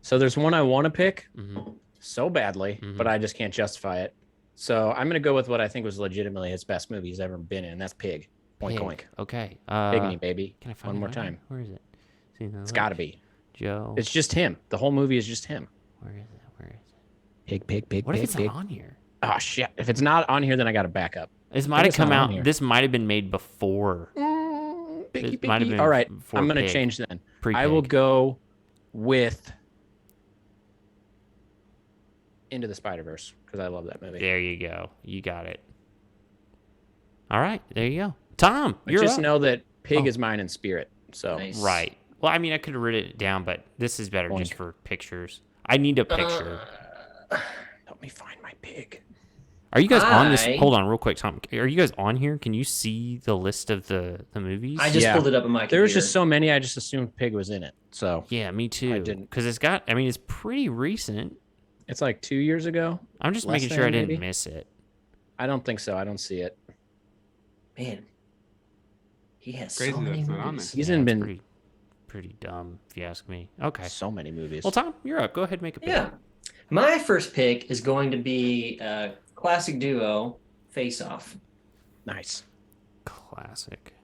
D: So there's one I want to pick
A: Mhm.
D: so badly, but I just can't justify it. So I'm gonna go with what I think was legitimately his best movie he's ever been in, and that's Pig. Oink
A: Pig.
D: oink.
A: Okay.
D: Piggy, baby.
A: Can I find
D: One
A: it
D: more
A: right
D: time.
A: here? Where is it? See,
D: It's got to be.
A: Joe.
D: It's just him. The whole movie is just him.
A: Where is it? Where is it?
D: Pig, pig, pig,
A: What if
D: pig,
A: it's
D: pig.
A: not on here?
D: Oh shit! If it's not on here, then I got to back up.
A: This might have
D: it's
A: come
D: not on
A: out.
D: here.
A: This might have been made before.
D: Piggy,
A: It might have
D: piggy.
A: been
D: All right,
A: before
D: I'm gonna
A: Pig.
D: change then.
A: Pre-Pig.
D: I will go with Into the Spider-Verse because I love that movie.
A: There you go. You got it. All right. There you go. Tom,
D: I
A: you're
D: just
A: up.
D: know that Pig
A: Oh.
D: is mine in spirit. So
B: Nice.
A: Right. Well, I mean, I could have written it down, but this is better just
D: Oink.
A: for pictures. I need a picture.
D: help me find my pig.
A: Are you guys on this?
B: I-
A: Hold on, real quick, Tom. Are you guys on here? Can you see the list of the movies?
B: I just
D: Yeah.
B: pulled it up in my computer.
D: There was just so many. I just assumed Pig was in it. So
A: Yeah, me too.
D: didn't.
A: Because it's got. I mean, it's pretty recent.
D: it's like 2 years ago.
A: I'm just
D: Less
A: making sure I
D: than,
A: didn't
D: maybe?
A: miss it.
D: I don't think so. I don't see it.
B: Man, he has
C: Crazy
B: so many
C: that's not on
B: movies.
D: He's
A: Yeah,
D: in
A: it's
D: been
A: pretty dumb, if you ask me. Okay.
D: so many movies.
A: Well, Tom, you're up. Go ahead and make a pick.
B: Yeah. My first pick is going to be classic duo Face Off.
D: Nice.
A: Classic.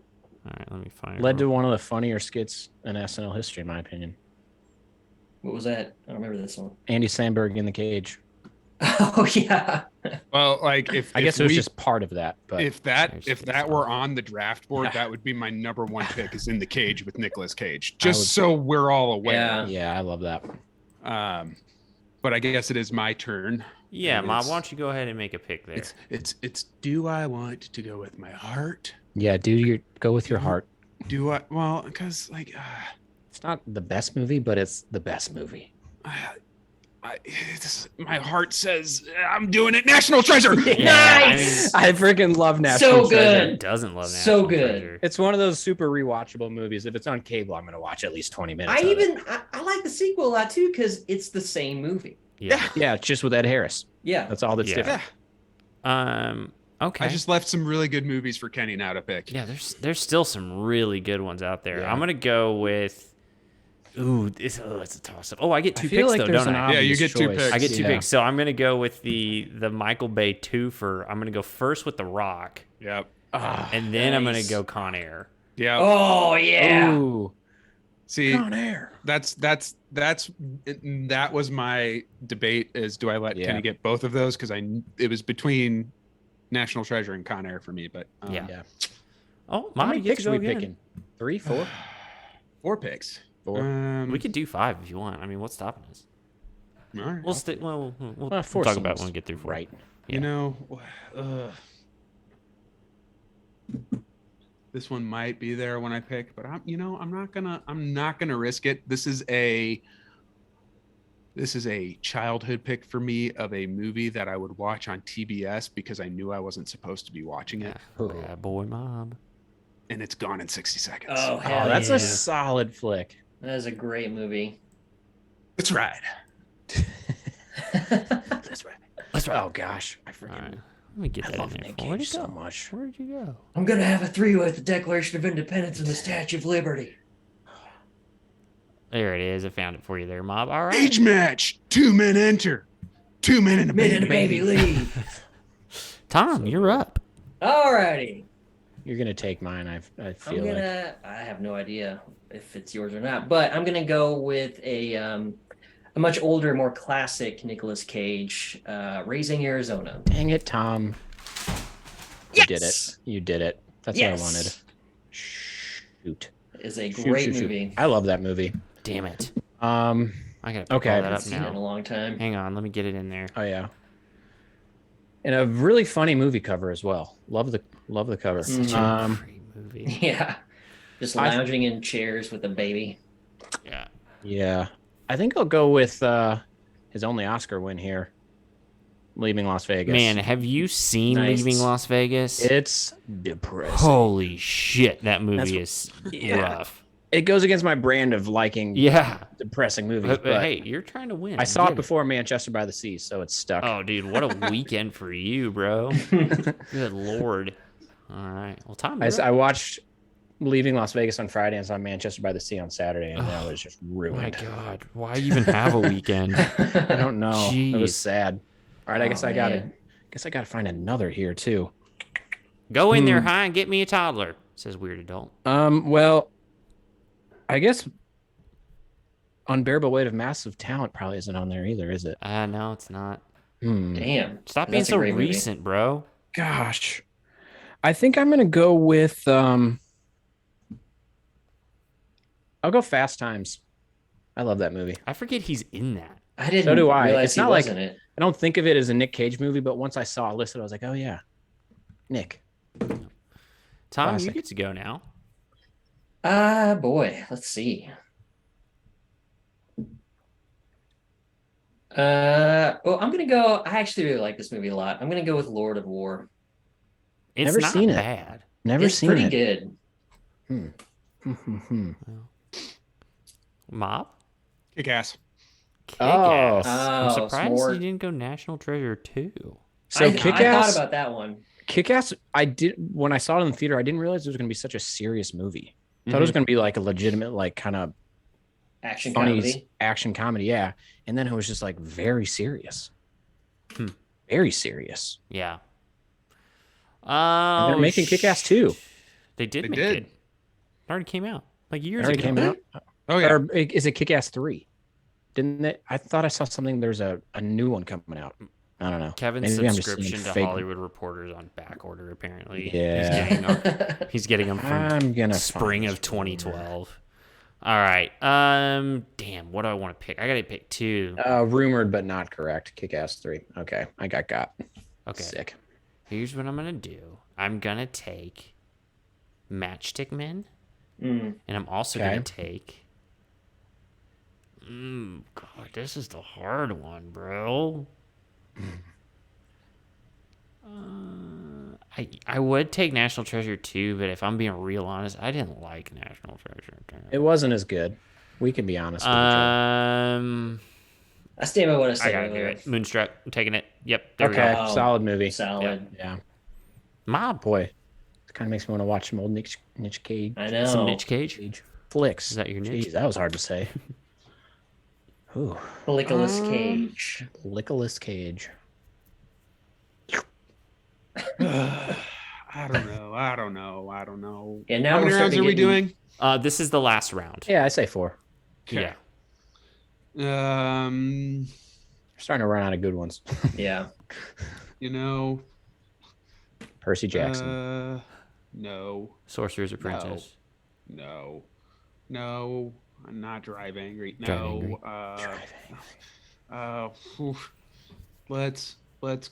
A: All right, let me find it.
D: Led to one of the funnier skits in SNL history, in my opinion.
B: What was that? I don't remember this one.
D: Andy Samberg in the cage.
B: Oh yeah.
C: Well, like if
D: I guess
C: if
D: it was
C: we-
D: just part of that, but
C: if that were on the draft board,
D: Yeah.
C: that would be my number one pick is In the Cage with Nicolas Cage.
D: I
C: Just
D: would-
C: so we're all aware.
B: Yeah.
D: yeah, I love that.
C: But I guess it is my turn.
A: Yeah,
C: And
A: Mom,
C: it's-
A: why don't you go ahead and make a pick there?
C: It's do I want to go with my heart?
D: Yeah, go with your heart.
C: Do I well, because like
D: It's not the best movie, but it's the best movie.
C: my heart says I'm doing it. National Treasure.
B: Nice!
D: I freaking love National
B: So
D: Treasure.
B: good.
A: Who doesn't love
B: So
A: National
B: good.
A: Treasure?
D: It's one of those super rewatchable movies. If it's on cable, I'm gonna watch at least 20 minutes. of it.
B: I like the sequel a lot too because it's the same movie.
A: Yeah.
D: Yeah, it's just with Ed Harris.
B: Yeah.
D: That's all that's
A: Yeah.
D: different.
A: Okay.
C: I just left some really good movies for Kenny now to pick.
A: Yeah, there's still some really good ones out there.
D: Yeah.
A: I'm gonna go with. Ooh, it's a toss up. Oh, I get two
D: I feel
A: picks
D: like
A: though,
D: there's
A: don't
D: an
A: I?
C: Yeah, you
D: obvious
C: get two
D: choice.
C: picks.
A: I get two
D: Yeah.
A: picks. So I'm gonna go with the Michael Bay twofer. I'm gonna go first with The Rock,
C: Yep.
D: Ah,
A: and then I'm gonna
B: nice.
A: go Con Air.
C: Yeah.
B: Oh yeah.
D: Ooh,
C: See,
D: Con Air.
C: that was my debate is do I let
D: Yeah.
C: Kenny get both of those because it was between National Treasure and Con Air for me, but
A: Yeah.
D: Yeah.
A: Oh,
D: How
A: Mom,
D: many
A: you get
D: picks
A: to
D: are
A: go
D: we
A: again.
D: picking? 3, 4,
C: 4 picks.
D: 4.
A: We could do 5 if you want. I mean, what's stopping us?
C: All right.
A: We'll stick. Well, we'll
D: Well, 4
A: talk about it
D: seems
A: when we get through 4.
D: right.
A: Yeah.
C: You know, this one might be there when I pick, but I'm not gonna risk it. This is a childhood pick for me of a movie that I would watch on TBS because I knew I wasn't supposed to be watching it,
A: Bad boy, Mom.
C: and it's Gone in 60 Seconds.
B: Oh,
D: Oh,
B: hell
D: that's
B: yeah.
D: a solid flick.
B: That is a great movie.
C: That's right.
D: That's right.
A: That's right.
D: Oh gosh, I
A: All
D: freaking
A: right. Let me get
D: I
A: that
D: love
A: in there.
D: Nick
A: Where'd
D: Cage
A: it go?
D: so much.
A: Where'd you go?
B: I'm gonna have a 3 with the Declaration of Independence and the Statue of Liberty.
A: There it is. I found it for you there, Mob. All right.
C: Age match. 2 men enter. 2 men in a
B: Men
C: baby.
B: and a baby leave.
A: Tom, you're up.
B: Alrighty.
D: You're gonna take mine. I feel like
B: I have no idea if it's yours or not, but I'm gonna go with a a much older, more classic Nicolas Cage, Raising Arizona.
D: Dang it, Tom. You did it.
B: Yes!
D: You did it. That's
B: Yes!
D: what I wanted. Shoot.
B: It is a great movie.
D: I love that movie.
A: Damn it.
D: I
A: I gotta pick
D: Okay.
A: all
B: I
A: that
B: haven't
A: up
B: seen it in a
A: now.
B: long time.
A: Hang on, let me get it in there.
D: Oh yeah. And a really funny movie cover as well. Love the cover.
A: Such a great movie.
B: Yeah. Just lounging in chairs with a baby.
A: Yeah.
D: Yeah. I think I'll go with his only Oscar win here. Leaving Las Vegas.
A: Man, have you seen
B: Nice.
A: Leaving Las Vegas?
D: It's depressing.
A: Holy shit, that movie
D: That's-
A: is
D: yeah.
A: rough.
D: It goes against my brand of liking
A: Yeah.
D: depressing movies.
A: But hey, you're trying to win.
D: I saw
A: get
D: it before Manchester by the Sea, so it's stuck.
A: Oh, dude, what a weekend for you, bro. Good lord. All right. Well, Tom, you're up.
D: I watched Leaving Las Vegas on Friday and saw Manchester by the Sea on Saturday, and that was just
A: my
D: ruined.
A: God. Why even have a weekend?
D: I don't know. It was
A: Jeez.
D: sad. All right, I guess
B: Oh,
D: I gotta
B: man.
D: find another here too.
A: Go in there, hi, and get me a toddler, says Weird Adult.
D: Well, I guess Unbearable Weight of Massive Talent probably isn't on there either, is it?
A: No, it's not.
B: Damn.
A: Stop being
B: That's a
A: so
B: great movie.
A: recent, bro.
D: Gosh. I think I'm gonna go with I'll go Fast Times. I love that movie.
A: I forget he's in that.
B: I didn't
D: So do I.
B: realize
D: It's
B: he
D: not like-
B: wasn't it.
D: I don't think of it as a Nick Cage movie, but once I saw it listed, I was like, oh yeah. Nick.
A: Tom,
D: Classic.
A: you get to go now.
B: Boy, let's see. Well, I'm gonna go. I actually really like this movie a lot. I'm gonna go with Lord of War.
A: It's
D: Never
A: not
D: seen it.
A: bad.
D: Never
B: It's
D: seen
B: pretty
D: it.
B: good.
A: Mob?
C: Kick ass.
A: Kick-Ass.
D: Oh.
A: I'm
B: Oh,
A: surprised
B: more-
A: you didn't go National Treasure 2.
D: So
B: I
D: Kick-Ass,
B: thought about that one.
D: Kick-Ass, I did when I saw it in the theater, I didn't realize it was gonna be such a serious movie. I thought it was gonna be like a legitimate, like kind of
B: Action
D: funny
B: comedy.
D: action comedy, yeah. And then it was just like very serious. Very serious.
A: Yeah.
D: And
A: Oh,
D: they're making Kick-Ass 2.
A: They did
C: They
A: make
C: did.
A: it. It already came out like
D: It
A: years
D: already
A: ago.
D: came out.
C: Oh yeah.
D: Or is it Kick-Ass 3? Didn't they? I thought I saw something. There's a new one coming out. I don't know.
A: Kevin's
D: Maybe I'm just
A: subscription
D: seeing
A: to
D: fake-
A: Hollywood Reporter's on back order, apparently.
D: Yeah.
A: He's getting them from
D: I'm gonna
A: spring
D: find
A: of
D: this
A: 2012. All right. Damn, what do I want to pick? I got to pick two.
D: Rumored but not correct. Kick-Ass 3. Okay, I got.
A: Okay.
D: Sick.
A: Here's what I'm going to do. I'm going to take Matchstick Men,
B: Mm.
A: and I'm also
D: Okay.
A: going to take... God, this is the hard one, bro. I would take National Treasure 2, but if I'm being real honest, I didn't like National Treasure 2.
D: It wasn't as good. We can be honest with each other.
B: I stand by what I
A: I
B: said
A: gotta do
B: earlier.
A: it. Moonstruck. I'm taking it. Yep. There we
D: Okay,
A: go.
B: go.
D: solid movie.
B: Solid.
D: Yeah.
A: Mob.
D: Boy, it kind of makes me want to watch some old Nick Cage
B: I know.
A: Some Niche Cage.
D: flicks.
A: Is that your niche?
D: Jeez, that was hard to say. Ooh,
B: Nicolas Cage.
D: Nicolas Cage.
C: I don't know.
B: Yeah, now
C: How
B: we're
C: many rounds
B: starting
C: are
B: to
C: we
B: get in-
C: doing?
A: This is the last round.
D: Yeah, I say 4.
A: Yeah.
C: Um,
D: We're starting to run out of good ones.
B: Yeah.
C: you know,
D: Percy Jackson.
C: no,
A: Sorcerer's Apprentice.
C: no, I'm not Drive Angry.
A: Drive
C: No,
A: Angry.
C: oof. let's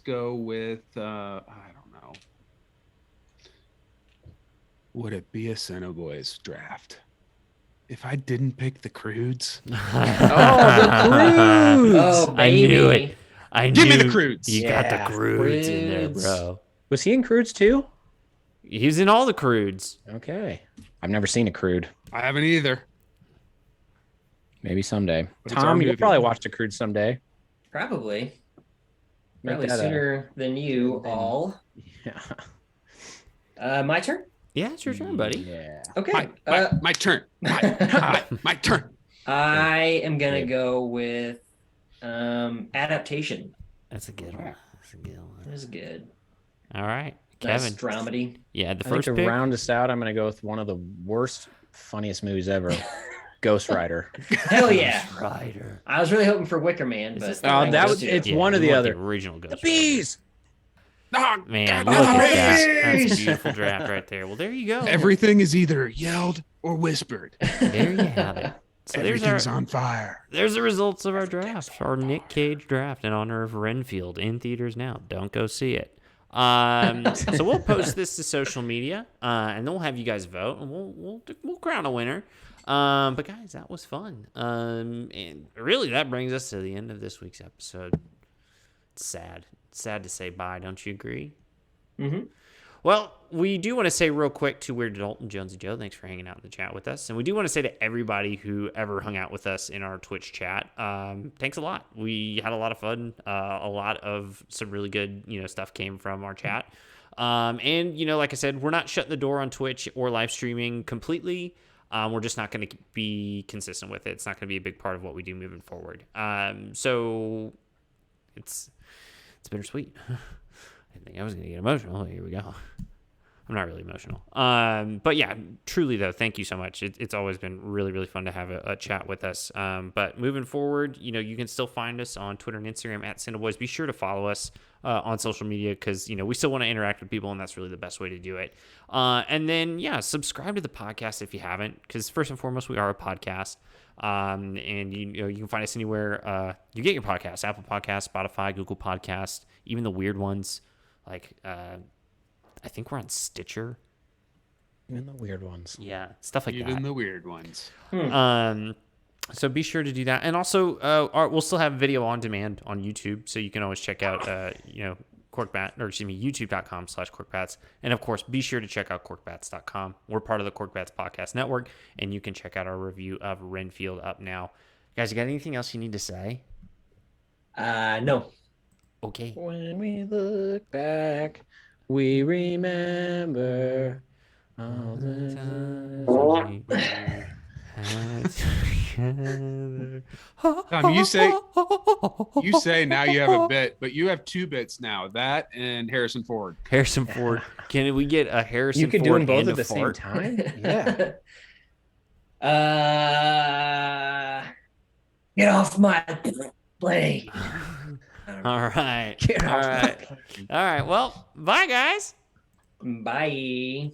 C: go with I don't know. Would it be a CineBoiz draft if I didn't pick the Crudes?
B: Oh,
A: I knew
B: baby.
A: it. I
C: Give me
A: knew
C: the Crudes.
A: You got the
D: Yeah,
A: Crudes in there,
B: Crudes.
A: bro.
D: Was he in Crudes too?
A: He's in all the Crudes.
D: Okay. I've never seen a Crude.
C: I haven't either.
D: Maybe someday.
C: But it's our
D: Tom, you'll
C: movie.
D: probably watch a Crude someday.
B: Probably.
D: Make
B: Probably
D: that a-
B: sooner than you
D: Then-
B: all.
D: Yeah.
B: My turn?
A: Yeah, it's your turn, buddy.
D: Yeah.
B: Okay.
C: My turn. My turn.
B: I am gonna go with adaptation.
A: That's a good one. That's a good one.
B: That was good.
A: All right,
B: Nice
A: Kevin.
B: dramedy.
A: Yeah, the
D: I think
A: first
D: to
A: pick.
D: round us out, I'm going to go with one of the worst, funniest movies ever. Ghost Rider.
B: Hell yeah.
A: Rider.
B: I was really hoping for Wicker Man,
A: Is
B: but
A: this the
B: I
A: right
B: guess
D: was-
B: too.
D: it's
A: Yeah,
D: one or
A: we
D: the
A: want
D: other.
A: original Ghost
D: The bees.
C: Ah,
A: Man,
C: God,
A: look at
C: bees!
A: that. That's a beautiful draft right there. Well, there you go.
C: Everything is either yelled or whispered.
A: There you have it. So
C: Everything's on fire.
A: there's the results of our draft, our Nick Cage draft in honor of Renfield in theaters now. Don't go see it. So we'll post this to social media, and then we'll have you guys vote, and we'll crown a winner. But guys, that was fun. And really, that brings us to the end of this week's episode. It's sad. It's sad to say bye. Don't you agree?
B: Mm-hmm.
A: Well, we do want to say real quick to Weird Adult and Jonesy Joe, thanks for hanging out in the chat with us. And we do want to say to everybody who ever hung out with us in our Twitch chat, thanks a lot. We had a lot of fun. A lot of some really good, stuff came from our chat. And, like I said, we're not shutting the door on Twitch or live streaming completely. We're just not going to be consistent with it. It's not going to be a big part of what we do moving forward. So it's bittersweet. I didn't think I was going to get emotional. Here we go. I'm not really emotional. But yeah, truly though, thank you so much. It's always been really, really fun to have a chat with us. But moving forward, you can still find us on Twitter and Instagram at CineBoiz. Be sure to follow us on social media because, we still want to interact with people, and that's really the best way to do it. And then, subscribe to the podcast if you haven't, because first and foremost, we are a podcast. And you can find us anywhere you get your podcasts: Apple Podcasts, Spotify, Google Podcasts, even the weird ones like I think we're on Stitcher.
D: Even the weird ones.
A: Yeah, stuff like that.
C: Even the weird ones.
A: So be sure to do that, and also we'll still have video on demand on YouTube, so you can always check out youtube.com/corkbats, and of course be sure to check out corkbats.com. We're part of the Corkbats Podcast Network, and you can check out our review of Renfield up now. Guys, you got anything else you need to say?
B: No.
A: Okay.
D: When we look back, we remember all the times we
A: had together.
C: Tom, you say now you have a bit, but you have two bits now. That and Harrison Ford.
A: Harrison Ford. Can we get a Harrison
D: You can
A: Ford
D: do them both
A: and
D: at
A: a
D: the
A: fart?
D: same time? Yeah.
B: Get off my plane.
A: All right.
D: Get
A: All
D: off my
A: right. All right. Well, bye, guys.
B: Bye.